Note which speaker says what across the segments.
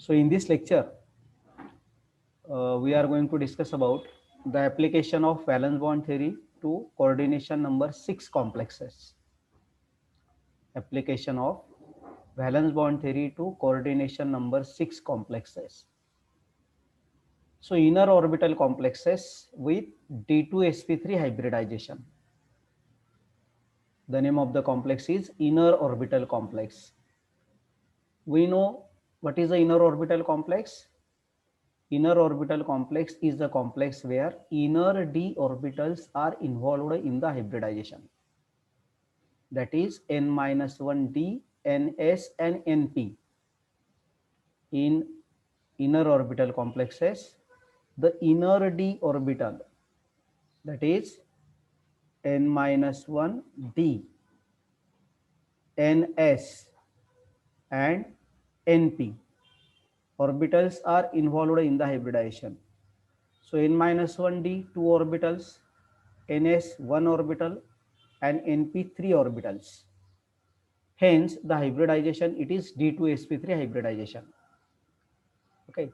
Speaker 1: So in this lecture, we are going to discuss about the application of valence bond theory to coordination number 6 complexes. Application of valence bond theory to coordination number 6 complexes. So inner orbital complexes with D2sp3 hybridization. The name of the complex is inner orbital complex. We know what is the inner orbital complex. Inner orbital complex is the complex where inner d orbitals are involved in the hybridization. That is n-1d, ns and np. In inner orbital complexes, the inner d orbital, that is n-1d, ns and np orbitals are involved in the hybridization. So n-1d 2 orbitals, ns 1 orbital and np 3 orbitals. Hence the hybridization, it is d2sp3 hybridization. Okay,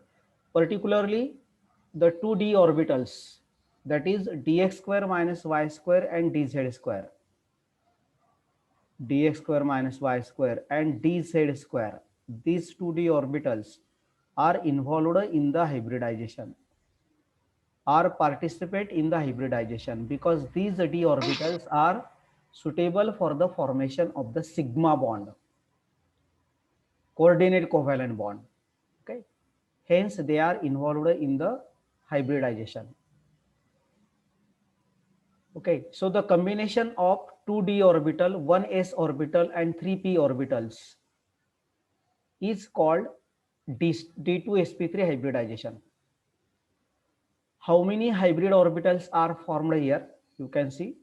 Speaker 1: particularly the 2d orbitals, that is dx square minus y square and dz square, dx square minus y square and dz square, these 2d orbitals are involved in the hybridization, or participate in the hybridization, because these d orbitals are suitable for the formation of the sigma bond, coordinate covalent bond. Okay, hence they are involved in the hybridization. Okay, so the combination of 2d orbital, 1s orbital and 3p orbitals is called D2sp3 hybridization. How many hybrid orbitals are formed here? You can see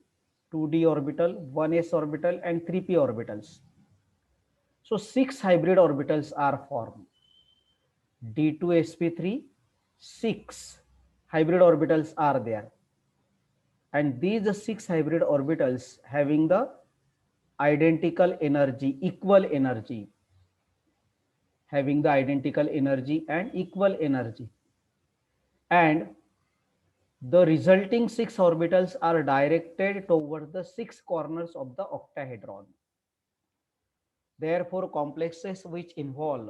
Speaker 1: 2d orbital, 1s orbital and 3p orbitals. So 6 hybrid orbitals are formed. D2sp3, 6 hybrid orbitals are there. And these 6 hybrid orbitals having the identical energy, equal energy, having the identical energy and equal energy. And the resulting 6 orbitals are directed toward the 6 corners of the octahedron. Therefore, complexes which involve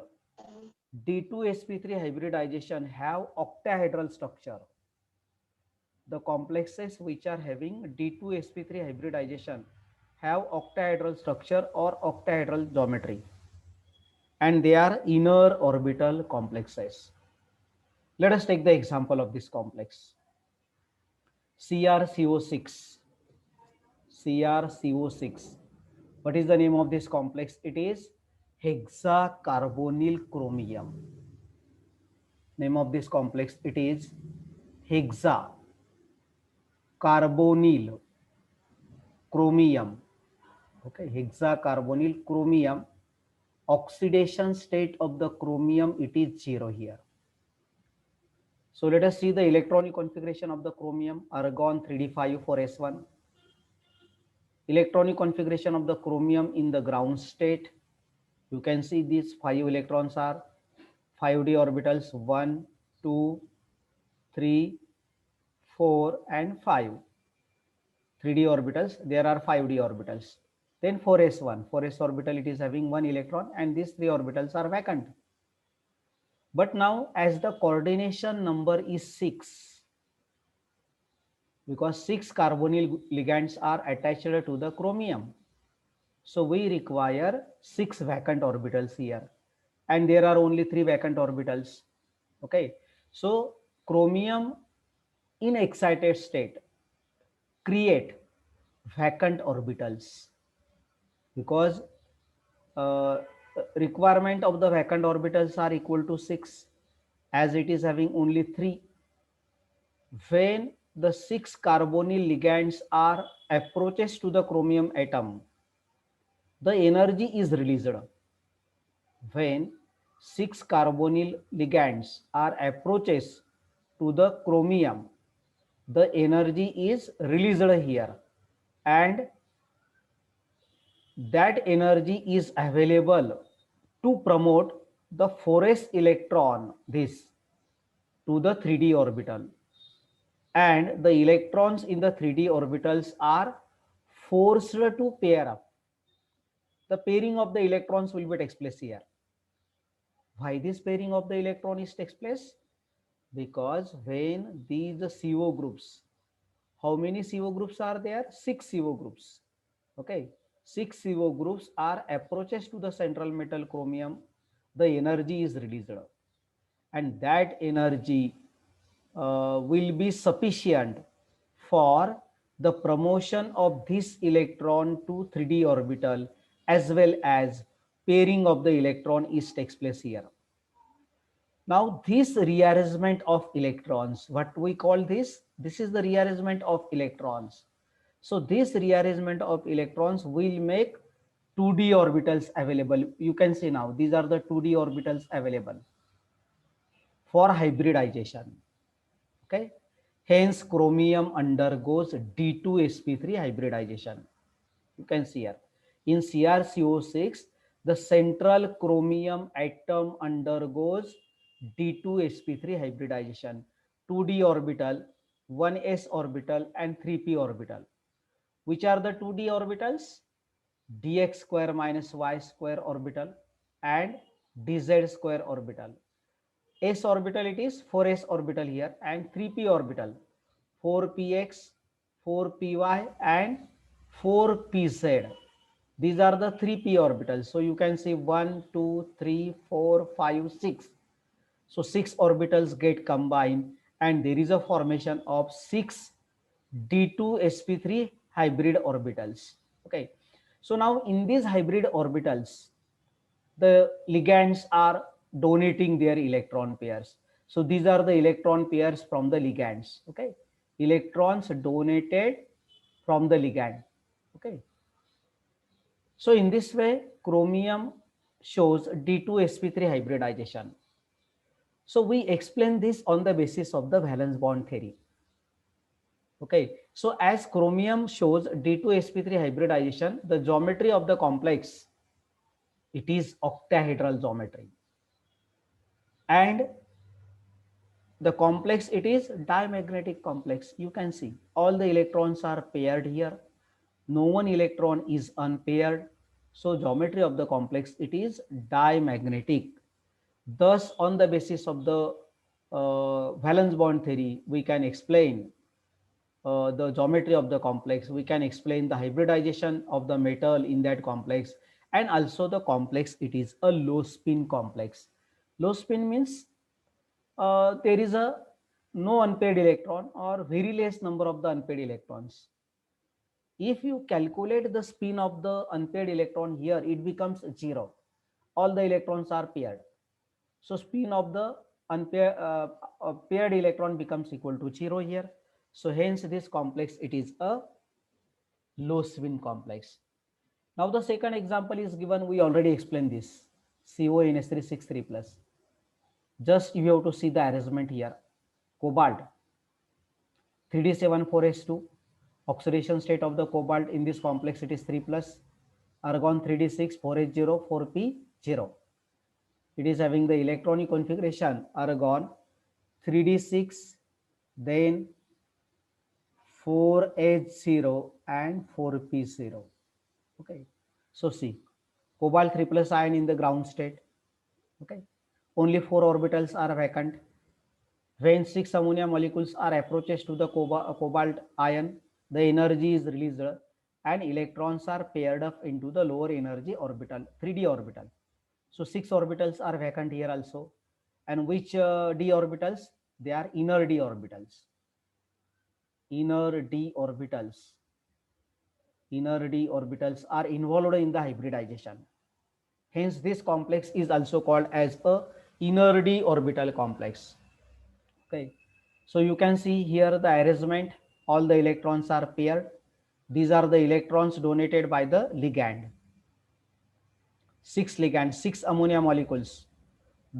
Speaker 1: D2sp3 hybridization have octahedral structure. The complexes which are having D2sp3 hybridization have octahedral structure or octahedral geometry, and they are inner orbital complexes. Let us take the example of this complex. CrCO6. CrCO6. What is the name of this complex? It is hexacarbonyl chromium. Name of this complex, it is hexacarbonyl chromium. Okay, hexacarbonyl chromium. Oxidation state of the chromium, it is 0 here. So let us see the electronic configuration of the chromium. Argon 3d5 for s1. Electronic configuration of the chromium in the ground state. You can see these 5 electrons are 5d orbitals, 1, 2, 3, 4 and 5. 3d orbitals, there are 5d orbitals. Then 4s1, 4s orbital, it is having 1 electron and these 3 orbitals are vacant. But now as the coordination number is 6, because 6 carbonyl ligands are attached to the chromium, so we require 6 vacant orbitals here, and there are only 3 vacant orbitals. Okay, so chromium in excited state create vacant orbitals, because requirement of the vacant orbitals are equal to 6, as it is having only 3. When the 6 carbonyl ligands are approaches to the chromium atom, the energy is released. When 6 carbonyl ligands are approaches to the chromium, the energy is released here, and that energy is available to promote the 4s electron this to the 3d orbital, and the electrons in the 3d orbitals are forced to pair up. The pairing of the electrons will be takes place here. Why this pairing of the electron is takes place? Because when these CO groups, how many CO groups are there? 6 CO groups. Okay, 6 CO groups are approaches to the central metal chromium, the energy is released, and that energy will be sufficient for the promotion of this electron to 3d orbital, as well as pairing of the electron is takes place here. Now this rearrangement of electrons, what we call this? This is the rearrangement of electrons. So this rearrangement of electrons will make 2d orbitals available. You can see now these are the 2d orbitals available for hybridization. Okay. Hence chromium undergoes D2sp3 hybridization. You can see here. In CrCO6, the central chromium atom undergoes D2sp3 hybridization, 2d orbital, 1s orbital, and 3p orbital. Which are the 2d orbitals? Dx square minus y square orbital and dz square orbital. S orbital it is 4s orbital here, and 3p orbital 4px, 4py, and 4pz. These are the 3p orbitals. So you can see 1, 2, 3, 4, 5, 6. So 6 orbitals get combined, and there is a formation of 6 D2sp3 hybrid orbitals. Okay. So now in these hybrid orbitals, the ligands are donating their electron pairs. So these are the electron pairs from the ligands. Okay. Electrons donated from the ligand. Okay. So in this way, chromium shows D2sp3 hybridization. So we explain this on the basis of the valence bond theory. Okay, so as chromium shows D2sp3 hybridization, the geometry of the complex, it is octahedral geometry, and the complex, it is diamagnetic complex. You can see all the electrons are paired here, no one electron is unpaired. So geometry of the complex, it is diamagnetic. Thus on the basis of the valence bond theory, we can explain the geometry of the complex, we can explain the hybridization of the metal in that complex, and also the complex, it is a low spin complex. Low spin means there is a no unpaired electron or very less number of the unpaired electrons. If you calculate the spin of the unpaired electron here, it becomes 0. All the electrons are paired. So spin of the unpaired paired electron becomes equal to 0 here. So hence this complex, it is a low spin complex. Now the second example is given, we already explained this, CONH363 plus. Just you have to see the arrangement here. Cobalt 3d74s2, oxidation state of the cobalt in this complex, it is 3 plus. Argon 3d6 4h0 4p0. It is having the electronic configuration argon 3d6, then 4h0 and 4p0. Okay, so see, cobalt 3 plus ion in the ground state. Okay, only 4 orbitals are vacant. When 6 ammonia molecules are approaches to the cobalt ion, the energy is released and electrons are paired up into the lower energy orbital, 3d orbital. So 6 orbitals are vacant here also. And which d orbitals? They are inner d orbitals. Inner d orbitals. Inner d orbitals are involved in the hybridization. Hence this complex is also called as a inner d orbital complex. Okay, so you can see here the arrangement, all the electrons are paired. These are the electrons donated by the ligand. 6 ligands, 6 ammonia molecules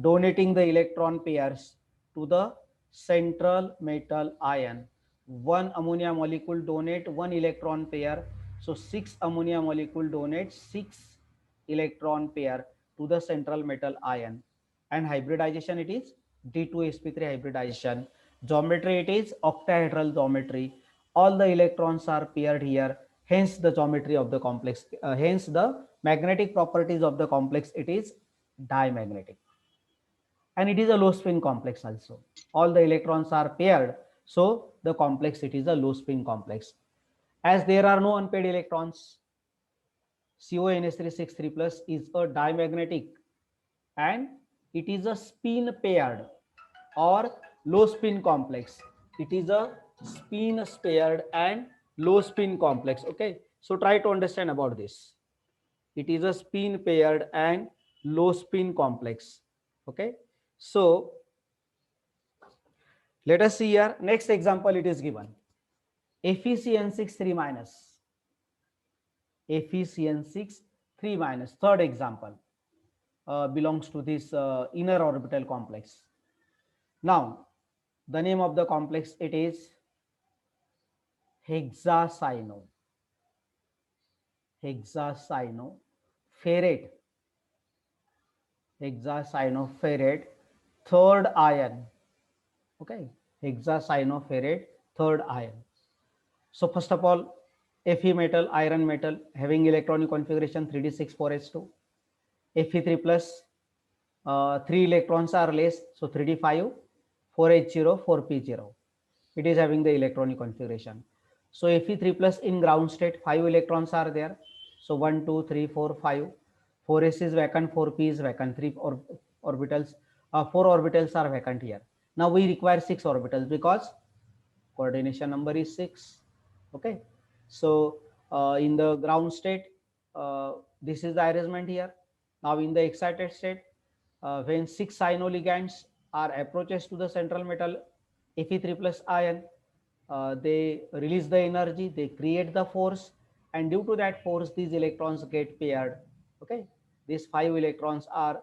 Speaker 1: donating the electron pairs to the central metal ion. 1 ammonia molecule donate 1 electron pair. So 6 ammonia molecule donate 6 electron pair to the central metal ion. and hybridization it is D2sp3 hybridization. Geometry it is octahedral geometry. All the electrons are paired here, hence the geometry of the complex, hence the magnetic properties of the complex, it is diamagnetic. And it is a low spin complex also. All the electrons are paired, so the complex it is a low spin complex. As there are no unpaired electrons, CONH363 plus is a diamagnetic and it is a spin paired or low spin complex. It is a spin paired and low spin complex. Okay, so try to understand about this. It is a spin paired and low spin complex. Okay, so let us see here. Next example it is given. FeCN6 3 minus. FeCN6 3 minus. Third example belongs to this inner orbital complex. Now, the name of the complex it is hexacyano. Hexacyanoferrate. Hexacyanoferrate third ion. Okay, hexacyanoferrate third ion. So first of all, Fe metal, iron metal having electronic configuration 3d6 4s2. Fe3 plus 3 electrons are less, so 3d5 4h0 4p0. It is having the electronic configuration. So Fe3 plus in ground state 5 electrons are there. So 1 2 3 4 5. 4s is vacant, 4p is vacant, 3 orbitals, 4 orbitals are vacant here. Now we require 6 orbitals because coordination number is 6. Okay, so in the ground state this is the arrangement here. Now in the excited state, when 6 cyanoligands are approaches to the central metal Fe3 plus ion, they release the energy, they create the force, and due to that force these electrons get paired. Okay, these 5 electrons are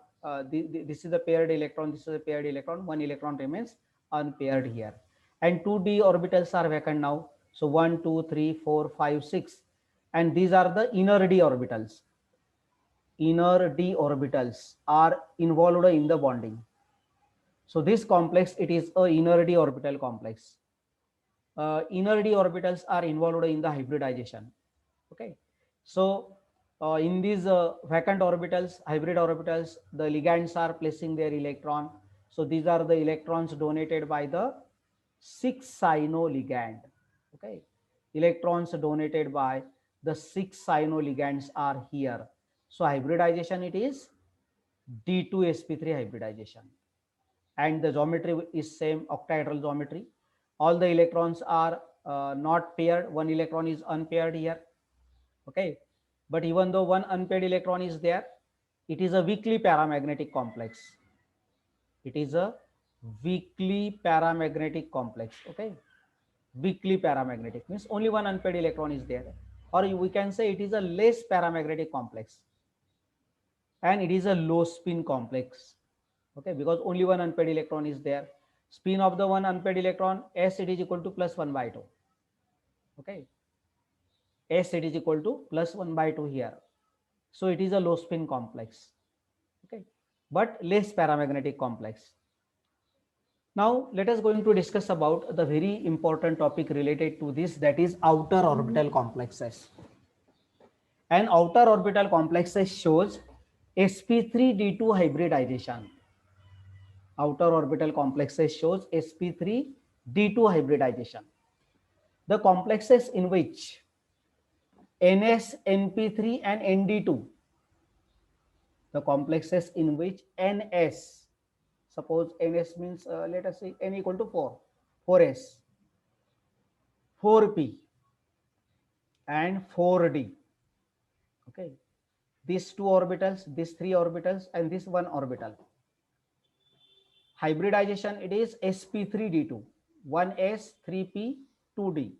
Speaker 1: this is a paired electron, this is a paired electron, 1 electron remains unpaired here, and 2d orbitals are vacant now. So 1 2 3 4 5 6, and these are the inner d orbitals. Inner d orbitals are involved in the bonding. So this complex it is a inner d orbital complex. Inner d orbitals are involved in the hybridization. Okay, so in these vacant orbitals, hybrid orbitals, the ligands are placing their electron. So these are the electrons donated by the 6 cyanoligand. Okay, electrons donated by the 6 cyanoligands are here. So hybridization it is D2sp3 hybridization, and the geometry is same, octahedral geometry. All the electrons are not paired, one electron is unpaired here. Okay, but even though one unpaired electron is there, it is a weakly paramagnetic complex. It is a weakly paramagnetic complex. Okay, weakly paramagnetic means only one unpaired electron is there, or we can say it is a less paramagnetic complex, and it is a low spin complex. Okay, because only one unpaired electron is there. Spin of the one unpaired electron, s it is equal to plus 1 by 2. Okay, s it is equal to plus 1 by 2 here. So it is a low spin complex. Okay, but less paramagnetic complex. Now let us going to discuss about the very important topic related to this, that is outer orbital complexes. And outer orbital complexes shows sp3d2 hybridization. Outer orbital complexes shows sp3d2 hybridization. The complexes in which ns, np3 and nd2, the complexes in which ns, suppose ns means let us say n equal to 4, 4s, 4p and 4d. Okay, these two orbitals, these three orbitals and this one orbital, hybridization it is sp3d2, 1s, 3p, 2d,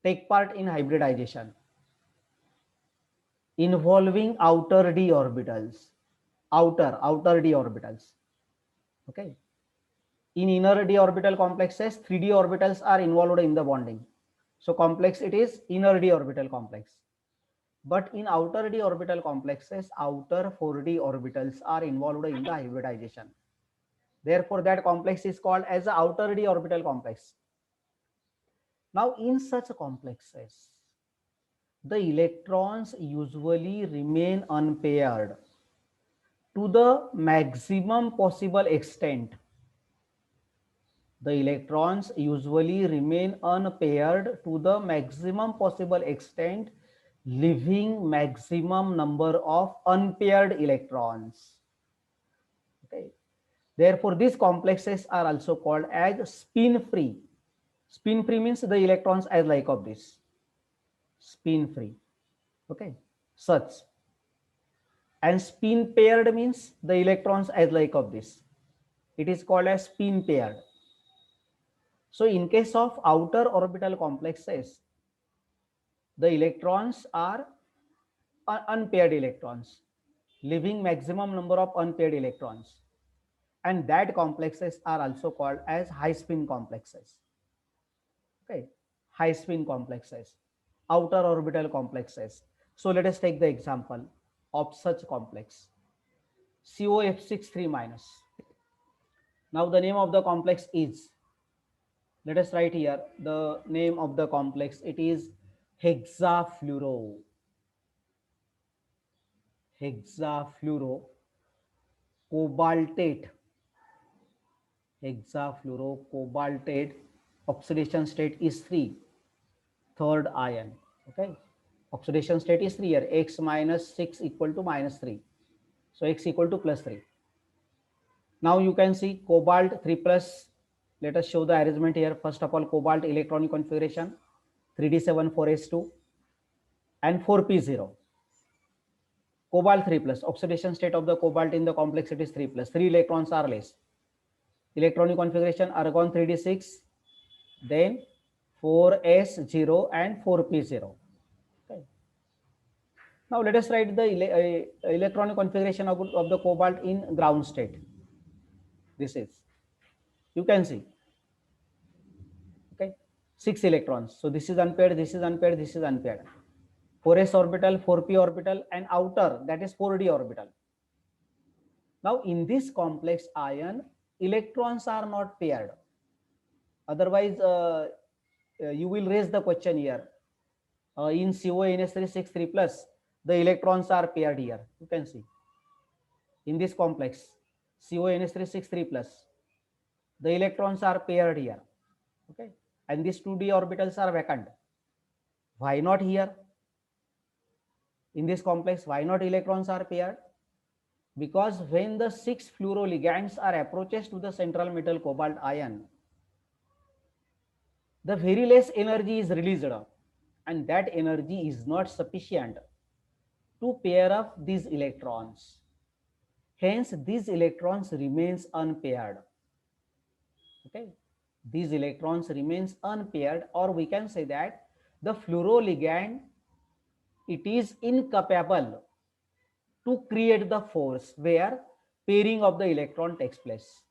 Speaker 1: take part in hybridization involving outer d orbitals, outer d orbitals. Okay, in inner d orbital complexes 3d orbitals are involved in the bonding, so complex it is inner d orbital complex. But in outer d orbital complexes, outer 4d orbitals are involved in the hybridization. Therefore, that complex is called as the outer d orbital complex. Now, in such complexes, the electrons usually remain unpaired to the maximum possible extent. The electrons usually remain unpaired to the maximum possible extent, leaving maximum number of unpaired electrons. Okay. Therefore, these complexes are also called as spin free. Spin free means the electrons as like of this. Spin free. Okay. Such. And spin paired means the electrons as like of this. It is called as spin paired. So in case of outer orbital complexes, the electrons are unpaired electrons, leaving maximum number of unpaired electrons. And that complexes are also called as high spin complexes. Okay, high spin complexes, outer orbital complexes. So let us take the example of such complex, COF63 minus. Now the name of the complex is, let us write here the name of the complex. It is hexafluoro. Hexafluoro cobaltate. Hexafluoro cobaltate. Oxidation state is 3. Third ion. Okay. Oxidation state is 3 here. X minus 6 equal to minus 3. So X equal to plus 3. Now you can see cobalt 3 plus. Let us show the arrangement here. First of all, cobalt electronic configuration 3d7 4s2 and 4p0. Cobalt 3 plus. Oxidation state of the cobalt in the complex, it is 3 plus. 3 electrons are less. Electronic configuration argon 3d6, then 4s0 and 4p0. Okay. Now let us write the electronic configuration of the cobalt in ground state. This is, you can see, okay, 6 electrons. So this is unpaired, this is unpaired, this is unpaired. 4s orbital, 4p orbital, and outer, that is 4d orbital. Now in this complex ion, electrons are not paired. Otherwise, you will raise the question here. In CONS363 plus, the electrons are paired here. You can see in this complex CONS363 plus, the electrons are paired here. Okay, and these 2d orbitals are vacant. Why not here? In this complex, why not electrons are paired? Because when the 6 fluoroligands are approaches to the central metal cobalt ion, the very less energy is released, and that energy is not sufficient to pair up these electrons. Hence, these electrons remains unpaired. Okay, these electrons remains unpaired, or we can say that the fluoroligand, it is incapable to create the force where pairing of the electron takes place.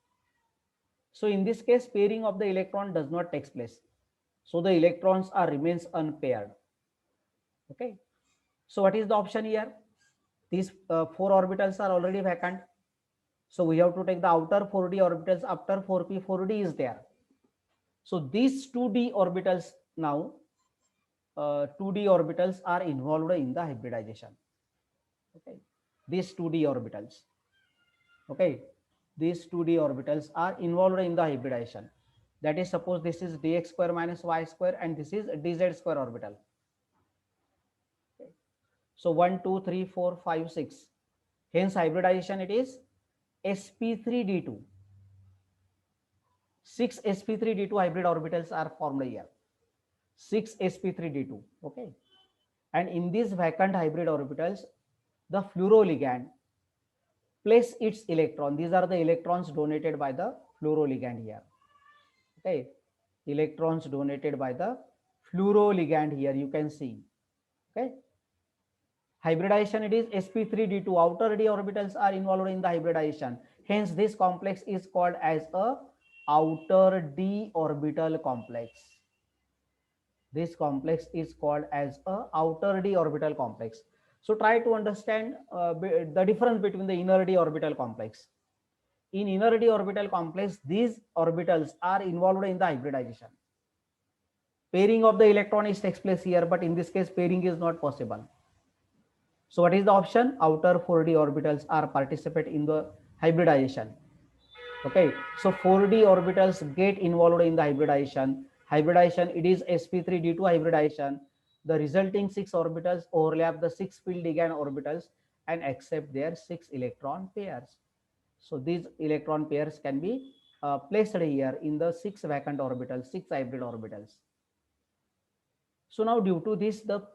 Speaker 1: So in this case, pairing of the electron does not take place. So the electrons are remains unpaired. Okay. So what is the option here? These 4 orbitals are already vacant. So we have to take the outer 4d orbitals after 4p. 4d is there. So these 2d orbitals now, 2d orbitals are involved in the hybridization. Okay. These 2d orbitals. Okay. These 2d orbitals are involved in the hybridization. That is, suppose this is dx square minus y square and this is dz square orbital. Okay. So 1, 2, 3, 4, 5, 6. Hence hybridization, it is sp3d2. 6 sp3d2 hybrid orbitals are formed here. 6 sp3d2. Okay. And in these vacant hybrid orbitals, the fluoroligand place its electron. These are the electrons donated by the fluoroligand here. Okay. Electrons donated by the fluoroligand here, you can see. Okay. Hybridization, it is sp3d2. Outer d orbitals are involved in the hybridization. Hence, this complex is called as a outer d orbital complex. This complex is called as a outer d orbital complex. So try to understand the difference between the inner d orbital complex. In inner d orbital complex, these orbitals are involved in the hybridization. Pairing of the electron is takes place here, but in this case pairing is not possible. So what is the option? Outer 4d orbitals are participate in the hybridization. Okay, so 4d orbitals get involved in the hybridization. Hybridization, it is sp3 due to hybridization. The resulting 6 orbitals overlap the 6 field ligand orbitals and accept their 6 electron pairs. So these electron pairs can be placed here in the 6 vacant orbitals, 6 hybrid orbitals. So now due to this, the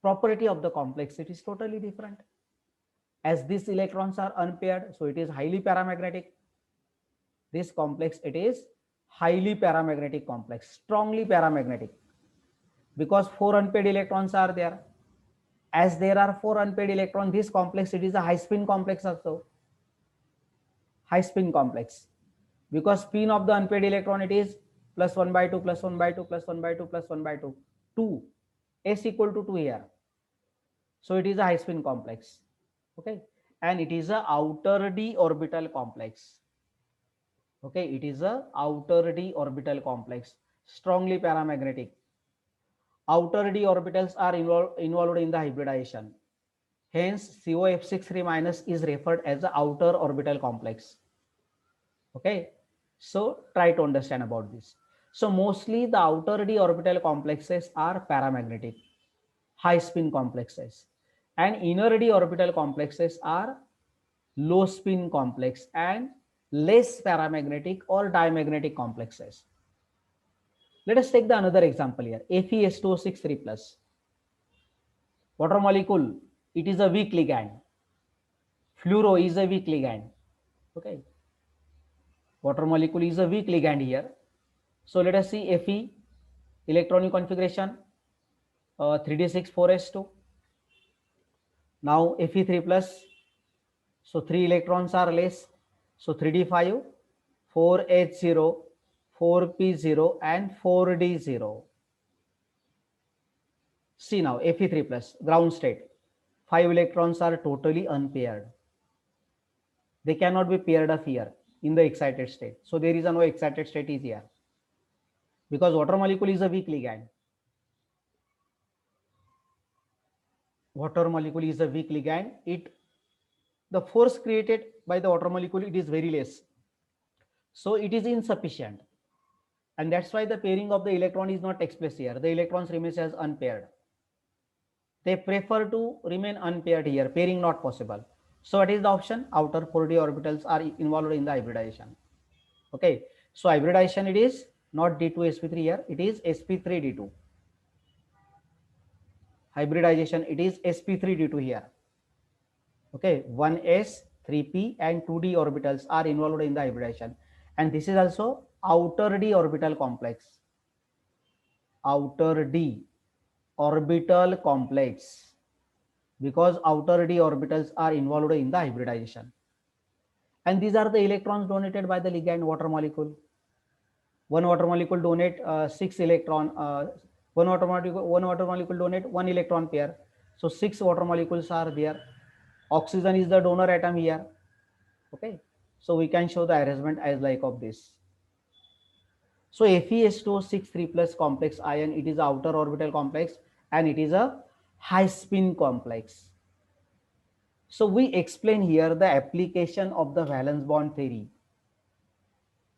Speaker 1: property of the complexity is totally different. As these electrons are unpaired, so it is highly paramagnetic. This complex, it is highly paramagnetic complex, strongly paramagnetic, because 4 unpaired electrons are there. As there are 4 unpaired electrons, this complex, it is a high spin complex also. High spin complex, because spin of the unpaired electron, it is plus 1 by 2 plus 1 by 2 plus 1 by 2 plus 1 by 2, 2, s equal to 2 here. So it is a high spin complex. Okay, and it is a outer d orbital complex. Okay, it is a outer d orbital complex, strongly paramagnetic. Outer d orbitals are involved in the hybridization. Hence, COF6 minus is referred as the outer orbital complex. Okay, so try to understand about this. So mostly the outer d orbital complexes are paramagnetic, high spin complexes, and inner d orbital complexes are low spin complex and less paramagnetic or diamagnetic complexes. Let us take the another example here. FeS2O6 plus. Water molecule, it is a weak ligand. Fluoro is a weak ligand. Okay. Water molecule is a weak ligand here. So let us see Fe electronic configuration 3d6 4s2. Now Fe3 plus. So 3 electrons are less. So 3d5, 4h0, 4p0 and 4d0. See now Fe3 plus ground state. 5 electrons are totally unpaired. They cannot be paired up here in the excited state. So there is no excited state is here, because water molecule is a weak ligand. Water molecule is a weak ligand. The force created by the water molecule, it is very less. So it is insufficient. And that's why the pairing of the electron is not takes place here. The electrons remains as unpaired. They prefer to remain unpaired here. Pairing not possible. So what is the option? Outer 4d orbitals are involved in the hybridization. Okay. So hybridization, it is not D2sp3 here. It is sp3d2. Hybridization, it is sp3d2 here. Okay. 1s, 3p and 2d orbitals are involved in the hybridization. And this is also outer d orbital complex. Outer d orbital complex, because outer d orbitals are involved in the hybridization. And these are the electrons donated by the ligand water molecule. One water molecule donate 6 electron. One water molecule donate 1 electron pair. So 6 water molecules are there. Oxygen is the donor atom here. Okay. So we can show the arrangement as like of this. So FeS2O6 plus complex ion, it is outer orbital complex and it is a high spin complex. So we explain here the application of the valence bond theory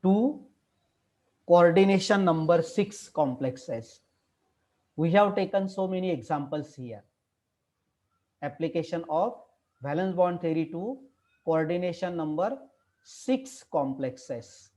Speaker 1: to coordination number 6 complexes. We have taken so many examples here. Application of valence bond theory to coordination number 6 complexes.